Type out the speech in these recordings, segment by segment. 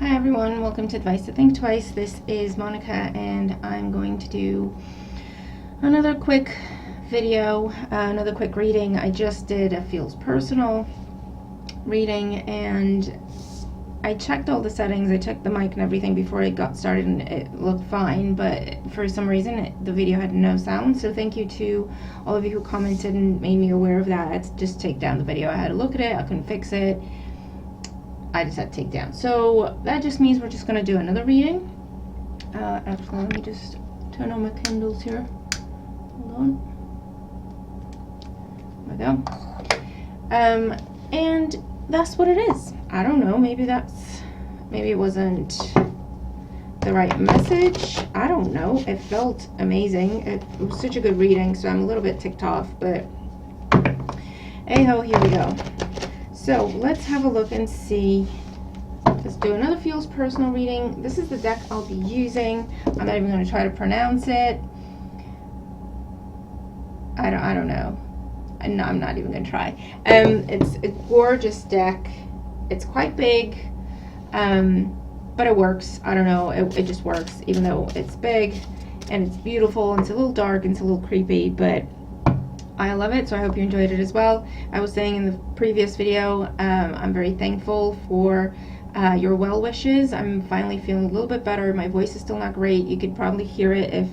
Hi everyone, welcome to Advice to Think Twice. This is Monica and I'm going to do another quick video, another quick reading. I just did a Feels Personal reading and I checked all the settings, I checked the mic and everything before I got started and it looked fine, but for some reason the video had no sound, so thank you to all of you who commented and made me aware of that. I had to just take down the video. I had to look at it, I couldn't fix it. I just had to take down. So that just means we're just going to do another reading. Actually, let me just turn on my Kindles here. Hold on. There we go. And that's what it is. I don't know. Maybe it wasn't the right message. I don't know. It felt amazing. It was such a good reading, so I'm a little bit ticked off. But hey-ho, here we go. So let's have a look and see. Let's do another Feels Personal reading. This is the deck I'll be using. I'm not even going to try to pronounce it. I don't know. No, I'm not even going to try. It's a gorgeous deck. It's quite big, but it works. I don't know. It just works, even though it's big and it's beautiful and it's a little dark and it's a little creepy, but I love it, so I hope you enjoyed it as well. I was saying in the previous video, I'm very thankful for your well wishes. I'm finally feeling a little bit better. My voice is still not great. You could probably hear it if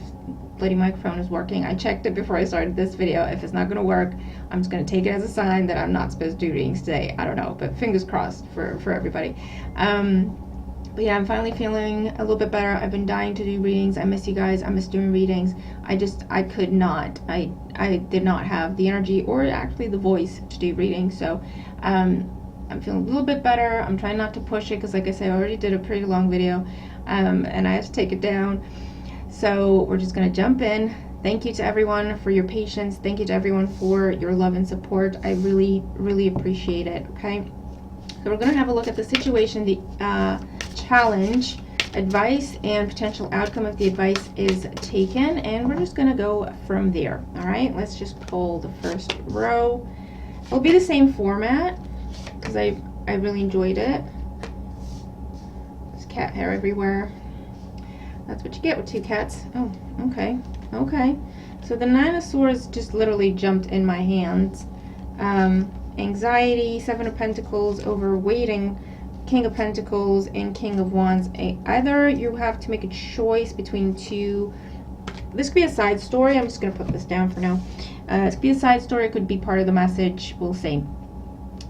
Bloody microphone is working. I checked it before I started this video. If it's not going to work, I'm just going to take it as a sign that I'm not supposed to do readings today. I don't know, but fingers crossed for everybody. But yeah, I'm finally feeling a little bit better. I've been dying to do readings. I miss you guys. I miss doing readings. I could not. I did not have the energy or actually the voice to do readings. So I'm feeling a little bit better. I'm trying not to push it because, like I said, I already did a pretty long video and I had to take it down. So we're just going to jump in. Thank you to everyone for your patience. Thank you to everyone for your love and support. I really, really appreciate it. Okay. So we're going to have a look at the situation, the challenge, advice, and potential outcome if the advice is taken, and we're just going to go from there. All right, let's just pull the first row. It'll be the same format because I really enjoyed it. There's cat hair everywhere. That's what you get with two cats. Oh, okay. So the Nine of Swords just literally jumped in my hands. Anxiety, Seven of Pentacles, overweighting, King of Pentacles, and King of Wands. Either you have to make a choice between two. This could be a side story. I'm just going to put this down for now. It could be a side story. It could be part of the message. We'll see.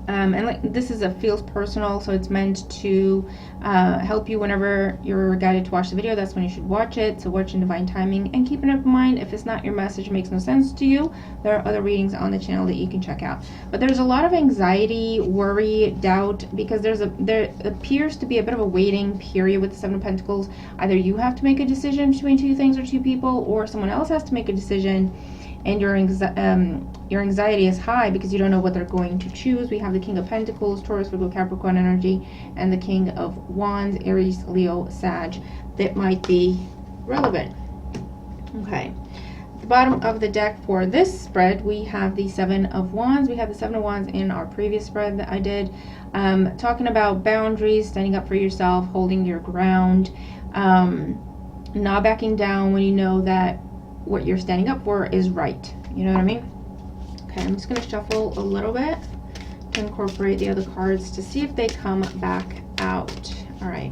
And like, this is a Feels Personal, so it's meant to help you whenever you're guided to watch the video. That's when you should watch it. So watch in divine timing, and keep it in mind, if it's not your message, makes no sense to you, there are other readings on the channel that you can check out. But there's a lot of anxiety, worry, doubt, because there appears to be a bit of a waiting period with the Seven of Pentacles. Either you have to make a decision between two things or two people, or someone else has to make a decision, and your anxiety is high because you don't know what they're going to choose. We have the King of Pentacles, Taurus, Virgo, Capricorn energy, and the King of Wands, Aries, Leo, Sag, that might be relevant. Okay. At the bottom of the deck for this spread, we have the Seven of Wands. We have the Seven of Wands in our previous spread that I did, talking about boundaries, standing up for yourself, holding your ground, not backing down when you know that what you're standing up for is right. You know what I mean? Okay, I'm just going to shuffle a little bit to incorporate the other cards to see if they come back out. All right.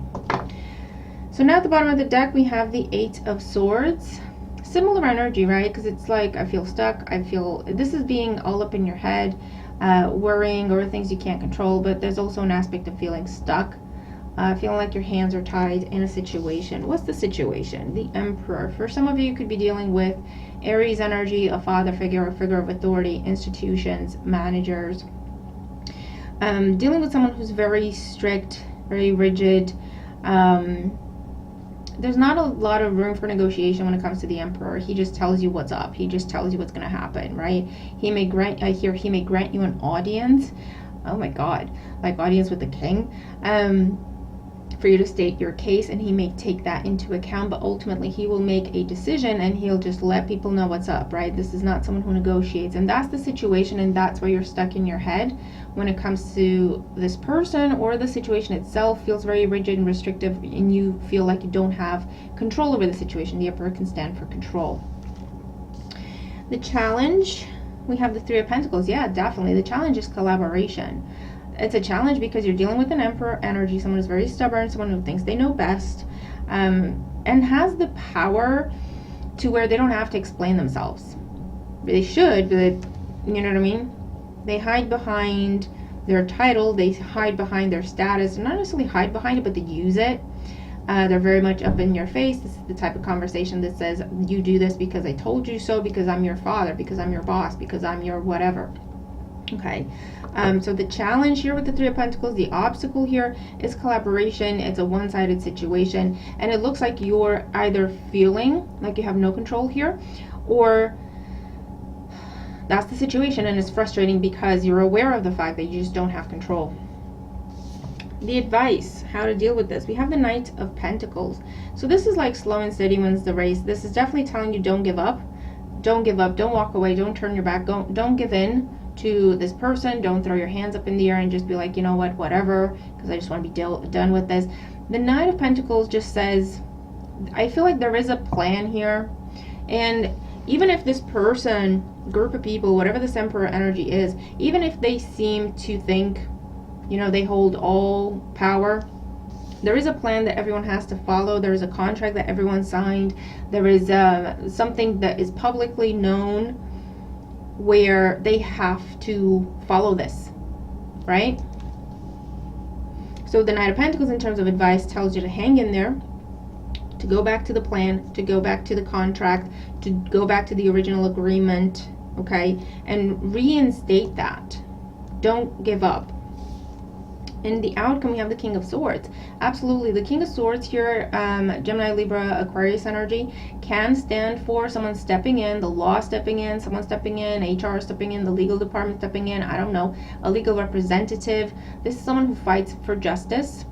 So now at the bottom of the deck, we have the Eight of Swords. Similar energy, right? Because it's like, I feel stuck. I feel this is being all up in your head, worrying over things you can't control, but there's also an aspect of feeling stuck. Feeling like your hands are tied in a situation. What's the situation? The Emperor. For some of you, you could be dealing with Aries energy, a father figure, a figure of authority, institutions, managers. Dealing with someone who's very strict, very rigid. There's not a lot of room for negotiation when it comes to the Emperor. He just tells you what's up. He just tells you what's going to happen, right? He may grant, he may grant you an audience. Oh my God, like audience with the king. for you to state your case, and he may take that into account, but ultimately he will make a decision and he'll just let people know what's up, right? This is not someone who negotiates, and that's the situation, and that's why you're stuck in your head when it comes to this person, or the situation itself feels very rigid and restrictive, and you feel like you don't have control over the situation. The Emperor can stand for control. The challenge, we have the Three of Pentacles. Yeah, definitely. The challenge is collaboration. It's a challenge because you're dealing with an Emperor energy, someone who's very stubborn, someone who thinks they know best, and has the power to where they don't have to explain themselves. They should, but you know what I mean? They hide behind their title, they hide behind their status, not necessarily hide behind it, but they use it. They're very much up in your face. This is the type of conversation that says, you do this because I told you so, because I'm your father, because I'm your boss, because I'm your whatever. Okay, so the challenge here with the Three of Pentacles, the obstacle here is collaboration. It's a one-sided situation, and it looks like you're either feeling like you have no control here, or that's the situation, and it's frustrating because you're aware of the fact that you just don't have control. The advice, how to deal with this, we have the Knight of Pentacles. So this is like slow and steady wins the race. This is definitely telling you don't give up. Don't give up. Don't walk away. Don't turn your back. Don't give in to this person. Don't throw your hands up in the air and just be like, you know what, whatever, because I just want to be done with this. The Knight of Pentacles just says, I feel like there is a plan here, and even if this person, group of people, whatever this Emperor energy is, even if they seem to think, you know, they hold all power, there is a plan that everyone has to follow. There is a contract that everyone signed. There is something that is publicly known where they have to follow this, right? So the Knight of Pentacles, in terms of advice, tells you to hang in there, to go back to the plan, to go back to the contract, to go back to the original agreement, okay, and reinstate that. Don't give up. In the outcome, we have the King of Swords. Absolutely, the King of Swords here, Gemini, Libra, Aquarius energy, can stand for someone stepping in, the law stepping in, someone stepping in, HR stepping in, the legal department stepping in, I don't know, a legal representative. This is someone who fights for justice,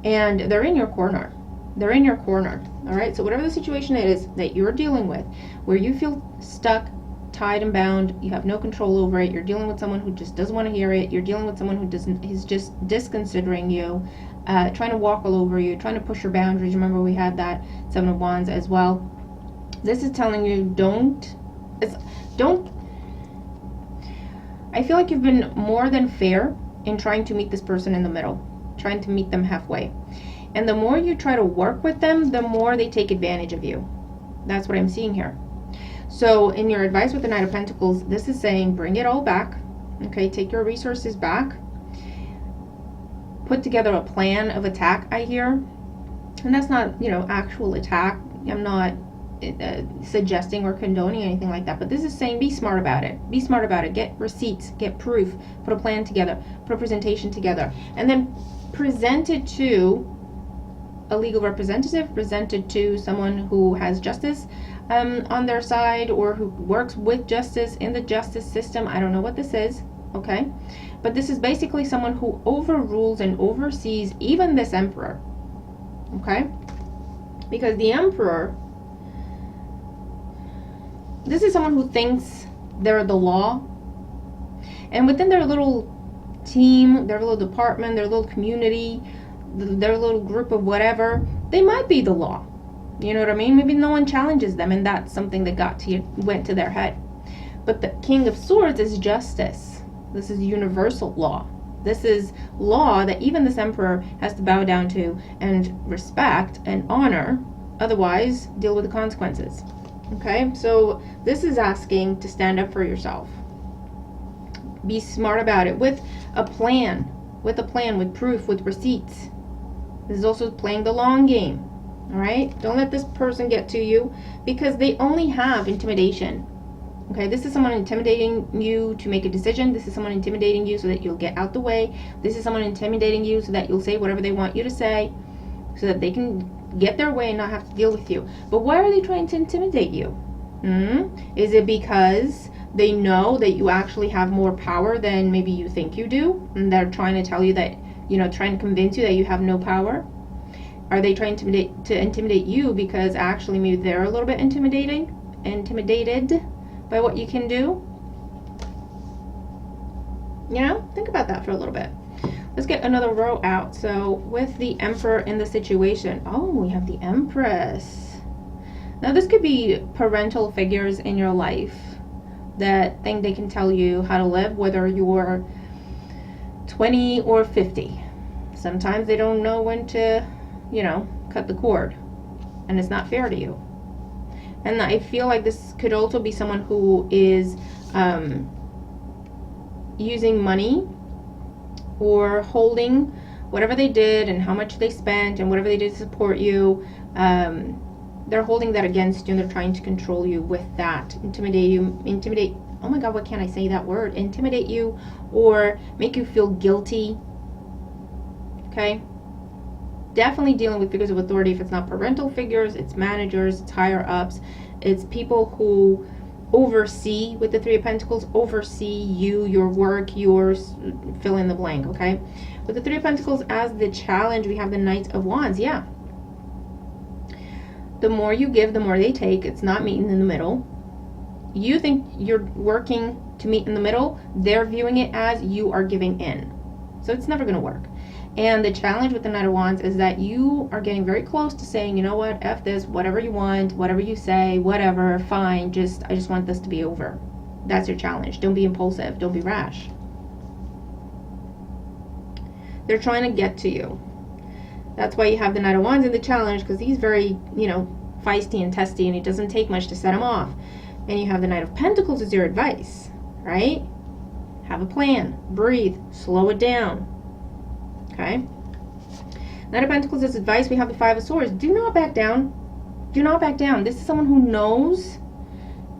and they're in your corner. They're in your corner, all right? So whatever the situation it is that you're dealing with, where you feel stuck, tied and bound, you have no control over it, you're dealing with someone who just doesn't want to hear it, you're dealing with someone who doesn't, he's just disconsidering you, trying to walk all over you, trying to push your boundaries. Remember, we had that Seven of Wands as well. This is telling you don't, I feel like you've been more than fair in trying to meet this person in the middle, trying to meet them halfway. And the more you try to work with them, the more they take advantage of you. That's what I'm seeing here. So in your advice with the Knight of Pentacles, this is saying bring it all back. Okay, take your resources back. Put together a plan of attack, I hear. And that's not, you know, actual attack. I'm not suggesting or condoning anything like that. But this is saying be smart about it. Be smart about it. Get receipts, get proof, put a plan together, put a presentation together. And then present it to a legal representative, presented to someone who has justice on their side, or who works with justice in the justice system. I don't know what this is, okay? But this is basically someone who overrules and oversees even this Emperor, okay? Because the Emperor, this is someone who thinks they're the law, and within their little team, their little department, their little community, their little group of whatever, they might be the law. You know what I mean? Maybe no one challenges them, and that's something that went to their head. But the King of Swords is justice. This is universal law. This is law that even this Emperor has to bow down to and respect and honor. Otherwise, deal with the consequences. Okay? So this is asking to stand up for yourself. Be smart about it with a plan. With proof, with receipts. This is also playing the long game. All right? Don't let this person get to you, because they only have intimidation. Okay? This is someone intimidating you to make a decision. This is someone intimidating you so that you'll get out the way. This is someone intimidating you so that you'll say whatever they want you to say, so that they can get their way and not have to deal with you. But why are they trying to intimidate you? Is it because they know that you actually have more power than maybe you think you do, and they're trying to tell you that trying to convince you that you have no power? Are they trying to intimidate you because actually maybe they're a little bit intimidated by what you can do? Think about that for a little bit. Let's get another row out. So with the Emperor in the situation, we have the Empress. Now this could be parental figures in your life that think they can tell you how to live, whether you're 20 or 50. Sometimes they don't know when to, cut the cord, and it's not fair to you. And I feel like this could also be someone who is using money or holding whatever they did and how much they spent and whatever they did to support you. They're holding that against you, and they're trying to control you with that. Intimidate, oh my God, what can't I say that word? Intimidate you or make you feel guilty. Okay? Definitely dealing with figures of authority. If it's not parental figures, it's managers, it's higher ups, it's people who oversee, with the Three of Pentacles, oversee you, your work, yours, fill in the blank, okay? With the Three of Pentacles as the challenge, we have the Knight of Wands. Yeah. The more you give, the more they take. It's not meeting in the middle. You think you're working to meet in the middle. They're viewing it as you are giving in. So it's never going to work. And the challenge with the Knight of Wands is that you are getting very close to saying, you know what, F this, whatever you want, whatever you say, whatever, fine, I just want this to be over. That's your challenge. Don't be impulsive. Don't be rash. They're trying to get to you. That's why you have the Knight of Wands in the challenge, because he's very, feisty and testy, and it doesn't take much to set him off. And you have the Knight of Pentacles as your advice, right? Have a plan. Breathe. Slow it down. Okay? Knight of Pentacles as advice. We have the Five of Swords. Do not back down. Do not back down. This is someone who knows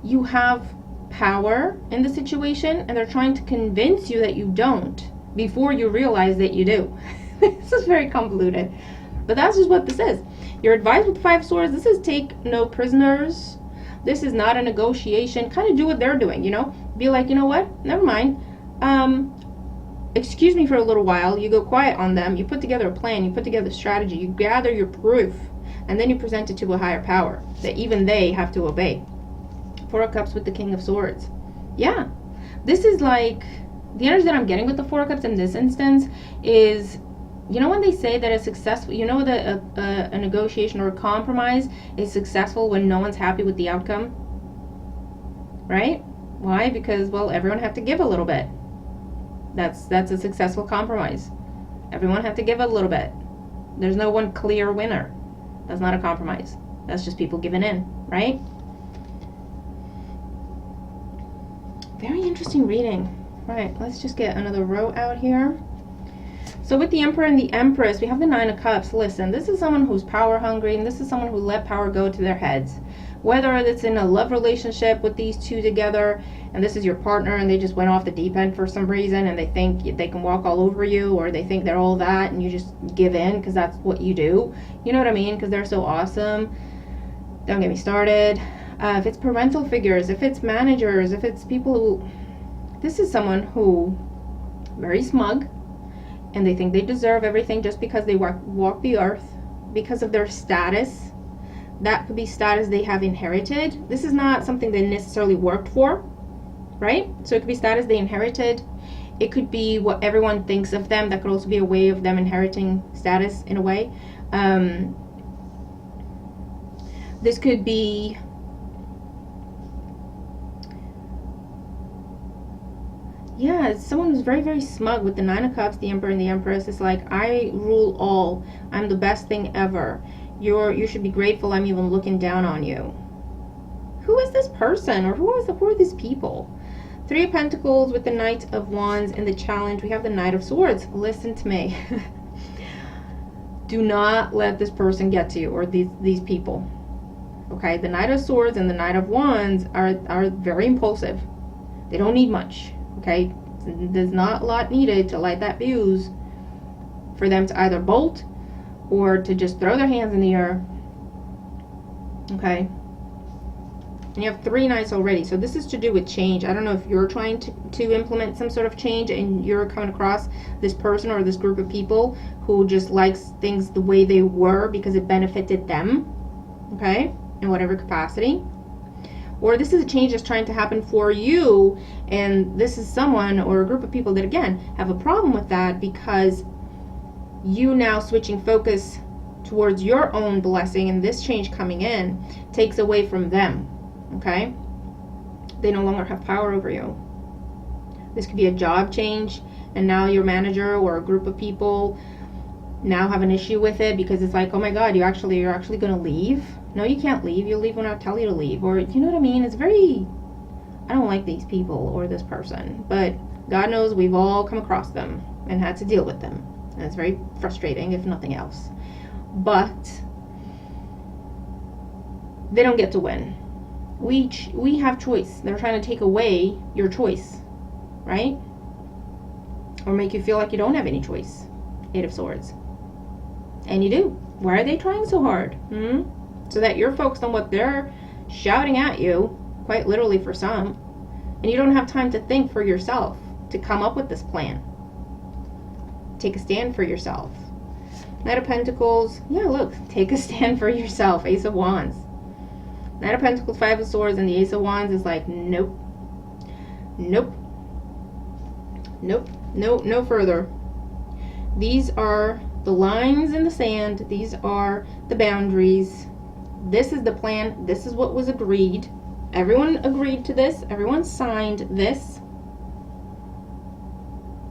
you have power in the situation, and they're trying to convince you that you don't before you realize that you do. This is very convoluted, but that's just what this is. Your advice with the Five of Swords, this is take no prisoners. This is not a negotiation. Kind of do what they're doing, Be like, you know what? Never mind. Excuse me for a little while. You go quiet on them. You put together a plan. You put together a strategy. You gather your proof. And then you present it to a higher power that even they have to obey. Four of Cups with the King of Swords. Yeah. This is like, the energy that I'm getting with the Four of Cups in this instance is, when they say that a successful, that a negotiation or a compromise is successful when no one's happy with the outcome? Right? Why? Because, everyone have to give a little bit. That's a successful compromise. Everyone have to give a little bit. There's no one clear winner. That's not a compromise. That's just people giving in, right? Very interesting reading. Right, let's just get another row out here. So with the Emperor and the Empress, we have the Nine of Cups. Listen, this is someone who's power hungry, and this is someone who let power go to their heads. Whether it's in a love relationship with these two together, and this is your partner, and they just went off the deep end for some reason, and they think they can walk all over you, or they think they're all that, and you just give in because that's what you do. You know what I mean? Because they're so awesome. Don't get me started. If it's parental figures, if it's managers, if it's people who... This is someone who very smug, and they think they deserve everything just because they walk the earth, because of their status. That could be status they have inherited. This is not something they necessarily worked for, right? So it could be status they inherited. It could be what everyone thinks of them. That could also be a way of them inheriting status in a way. This could be... Yeah, it's someone who's very, very smug with the Nine of Cups, the Emperor and the Empress. It's like, I rule all. I'm the best thing ever. You should be grateful I'm even looking down on you. Who is this person? Or who are these people? Three of Pentacles with the Knight of Wands in the challenge. We have the Knight of Swords. Listen to me. Do not let this person get to you, or these people. Okay, the Knight of Swords and the Knight of Wands are very impulsive. They don't need much. Okay, there's not a lot needed to light that fuse for them to either bolt or to just throw their hands in the air. Okay, And you have 3 knights already. So this is to do with change. I don't know if you're trying to implement some sort of change and you're coming across this person or this group of people who just likes things the way they were because it benefited them, okay, in whatever capacity. Or this is a change that's trying to happen for you, and this is someone or a group of people that, again, have a problem with that because you now switching focus towards your own blessing and this change coming in takes away from them. Okay? They no longer have power over you. This could be a job change, and now your manager or a group of people now have an issue with it because it's like, oh my God, you're actually going to leave? No, you can't leave. You'll leave when I tell you to leave. Or, you know what I mean? It's very, I don't like these people or this person. But God knows we've all come across them and had to deal with them. And it's very frustrating, if nothing else. But they don't get to win. We have choice. They're trying to take away your choice, right? Or make you feel like you don't have any choice. 8 of Swords. And you do. Why are they trying so hard? So that you're focused on what they're shouting at you, quite literally for some, and you don't have time to think for yourself, to come up with this plan. Take a stand for yourself. Knight of Pentacles. Yeah, look. Take a stand for yourself. Ace of Wands. Knight of Pentacles, 5 of Swords, and the Ace of Wands is like, nope. Nope. Nope. No further. These are the lines in the sand. These are the boundaries. This is the plan. This is what was agreed. Everyone agreed to this. Everyone signed this.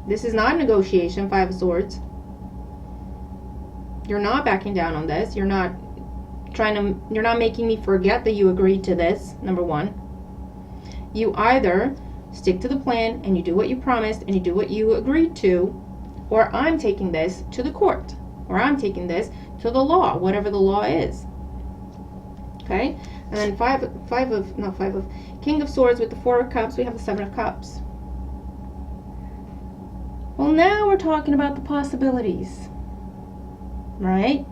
This is not a negotiation, 5 of Swords. You're not backing down on this. You're not making me forget that you agreed to this, number 1. You either stick to the plan and you do what you promised and you do what you agreed to, or I'm taking this to the court, or I'm taking this to the law, whatever the law is. Okay? And then King of Swords with the 4 of Cups, we have the 7 of Cups. Well, now we're talking about the possibilities, right?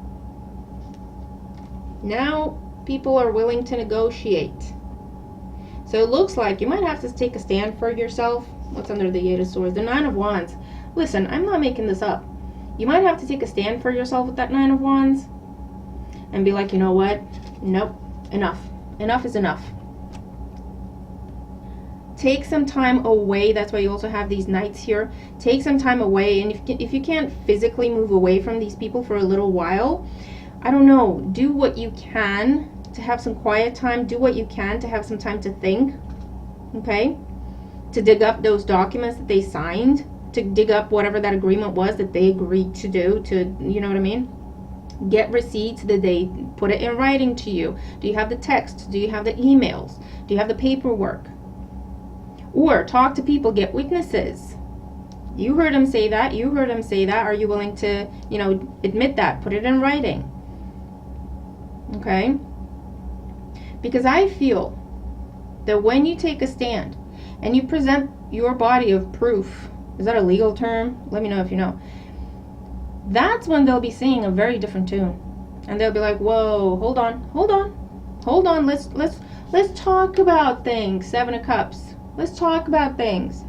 Now people are willing to negotiate. So it looks like you might have to take a stand for yourself. What's under the 8 of Swords? The 9 of Wands. Listen, I'm not making this up. You might have to take a stand for yourself with that 9 of Wands and be like, you know what? Nope. Enough. Enough is enough. Take some time away. That's why you also have these knights here. Take some time away. And if you can't physically move away from these people for a little while, I don't know, do what you can to have some quiet time. Do what you can to have some time to think. Okay? To dig up those documents that they signed. To dig up whatever that agreement was that they agreed to do. To, you know what I mean? Get receipts. Did they put it in writing to you? Do you have the text? Do you have the emails? Do you have the paperwork? Or talk to people, get witnesses. You heard him say that. You heard him say that. Are you willing to, admit that? Put it in writing. Okay? Because I feel that when you take a stand and you present your body of proof, is that a legal term? Let me know if you know. That's when they'll be singing a very different tune. And they'll be like, whoa, hold on. Let's talk about things. 7 of Cups. Let's talk about things.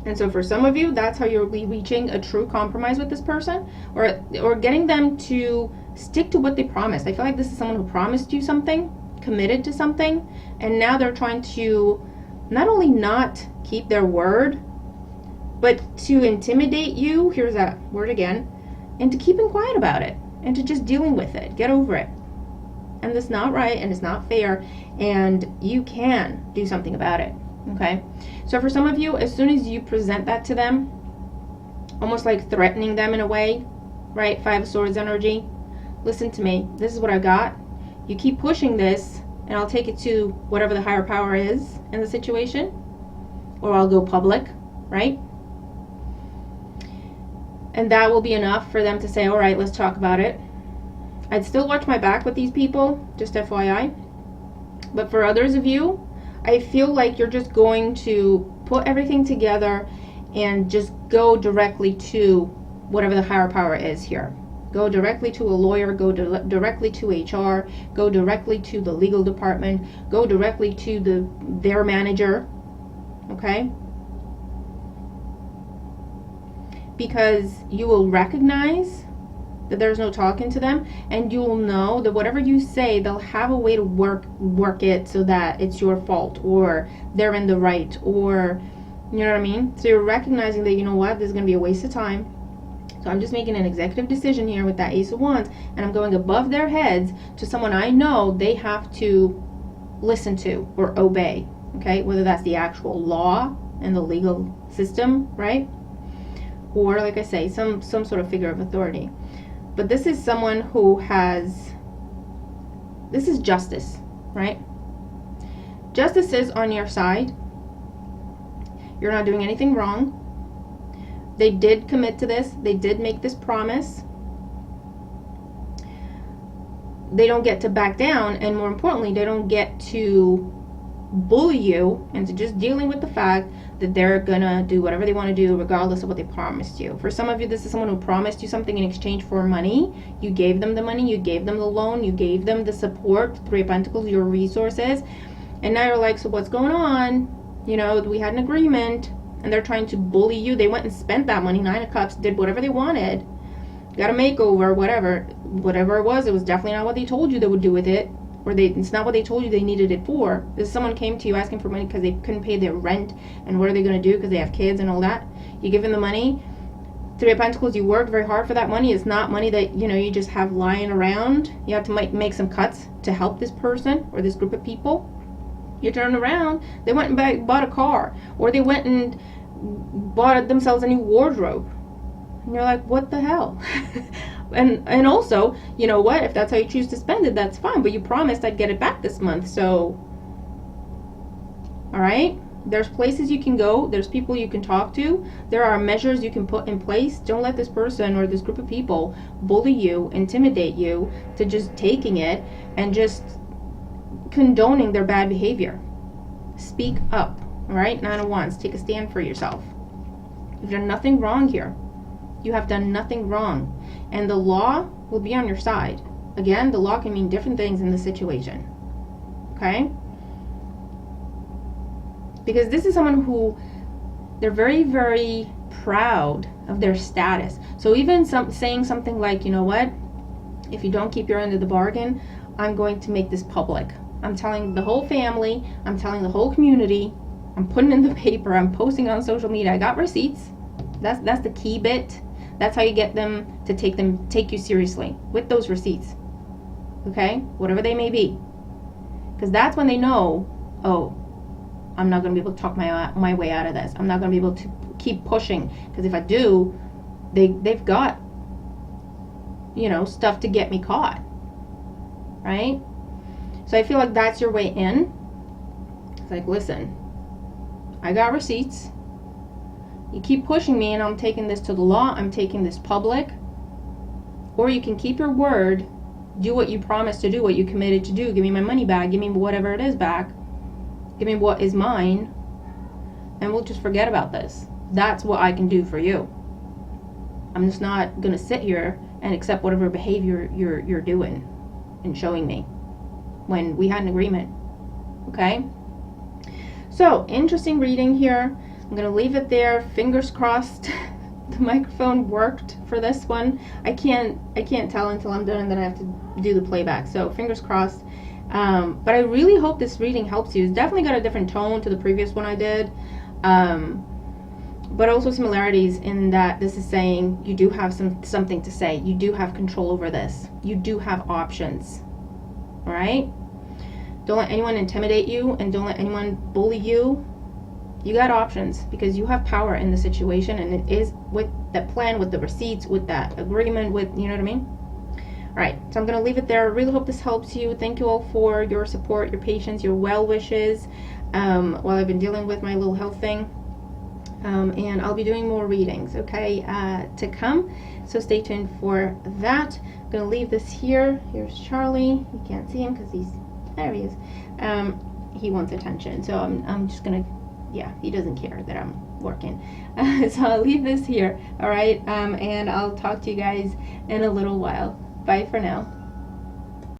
And so for some of you, that's how you'll be reaching a true compromise with this person, or getting them to stick to what they promised. I feel like this is someone who promised you something, committed to something, and now they're trying to not only not keep their word, but to intimidate you, here's that word again, and to keeping quiet about it, and to just dealing with it. Get over it. And it's not right, and it's not fair, and you can do something about it. Okay? So for some of you, as soon as you present that to them, almost like threatening them in a way, right? 5 of Swords energy. Listen to me. This is what I got. You keep pushing this, and I'll take it to whatever the higher power is in the situation, or I'll go public, right? And that will be enough for them to say, all right, let's talk about it. I'd still watch my back with these people, just FYI. But for others of you, I feel like you're just going to put everything together and just go directly to whatever the higher power is here. Go directly to a lawyer, go directly to HR, go directly to the legal department, go directly to their manager, okay? Because you will recognize that there's no talking to them, and you'll know that whatever you say, they'll have a way to work it so that it's your fault, or they're in the right, or you know what I mean? So you're recognizing that, you know what, this is going to be a waste of time. So I'm just making an executive decision here with that Ace of Wands, and I'm going above their heads to someone I know they have to listen to or obey, okay? Whether that's the actual law and the legal system, right? Or, like I say, some sort of figure of authority. But this is someone who has, this is justice, right? Justice is on your side. You're not doing anything wrong. They did commit to this. They did make this promise. They don't get to back down, and more importantly, they don't get to bully you into just dealing with the fact that they're gonna do whatever they want to do regardless of what they promised you. For some of you, this is someone who promised you something in exchange for money. You gave them the money, you gave them the loan, you gave them the support, Three of Pentacles, your resources, and now you're like, so what's going on? You know, we had an agreement, and they're trying to bully you. They went and spent that money, Nine of Cups, did whatever they wanted, got a makeover, whatever it was definitely not what they told you they would do with it, or it's not what they told you they needed it for. If someone came to you asking for money because they couldn't pay their rent, and what are they going to do because they have kids and all that, you give them the money. Three of Pentacles, you worked very hard for that money. It's not money that, you know, you just have lying around. You have to make some cuts to help this person or this group of people. You turn around, they went and bought a car, or they went and bought themselves a new wardrobe, and you're like, what the hell? and also, you know what, if that's how you choose to spend it, that's fine, but you promised I'd get it back this month. So all right, there's places you can go, there's people you can talk to, there are measures you can put in place. Don't let this person or this group of people bully you, intimidate you to just taking it and just condoning their bad behavior. Speak up. All right, Nine of Wands, take a stand for yourself. You've done nothing wrong here. You have done nothing wrong, and the law will be on your side. Again, the law can mean different things in this situation, okay? Because this is someone who, they're very, very proud of their status. So even saying something like, you know what, if you don't keep your end of the bargain, I'm going to make this public. I'm telling the whole family, I'm telling the whole community, I'm putting in the paper, I'm posting on social media, I got receipts. That's the key bit. That's how you get them to take you seriously, with those receipts. Okay? Whatever they may be. Because that's when they know, oh, I'm not going to be able to talk my way out of this. I'm not going to be able to keep pushing. Because if I do, they've got, you know, stuff to get me caught. Right? So I feel like that's your way in. It's like, listen, I got receipts. You keep pushing me and I'm taking this to the law. I'm taking this public. Or you can keep your word, do what you promised to do, what you committed to do. Give me my money back. Give me whatever it is back. Give me what is mine. And we'll just forget about this. That's what I can do for you. I'm just not going to sit here and accept whatever behavior you're doing and showing me when we had an agreement. Okay? So, interesting reading here. I'm going to leave it there. Fingers crossed the microphone worked for this one. I can't tell until I'm done, and then I have to do the playback. So, fingers crossed. But I really hope this reading helps you. It's definitely got a different tone to the previous one I did. But also similarities in that this is saying you do have something to say. You do have control over this. You do have options. All right? Don't let anyone intimidate you, and don't let anyone bully you. You got options because you have power in the situation, and it is with that plan, with the receipts, with that agreement, with, you know what I mean? All right, so I'm going to leave it there. I really hope this helps you. Thank you all for your support, your patience, your well wishes while I've been dealing with my little health thing. And I'll be doing more readings, okay, to come. So stay tuned for that. I'm going to leave this here. Here's Charlie. You can't see him because there he is. He wants attention. So I'm just going to yeah, he doesn't care that I'm working. So I'll leave this here, all right? And I'll talk to you guys in a little while. Bye for now.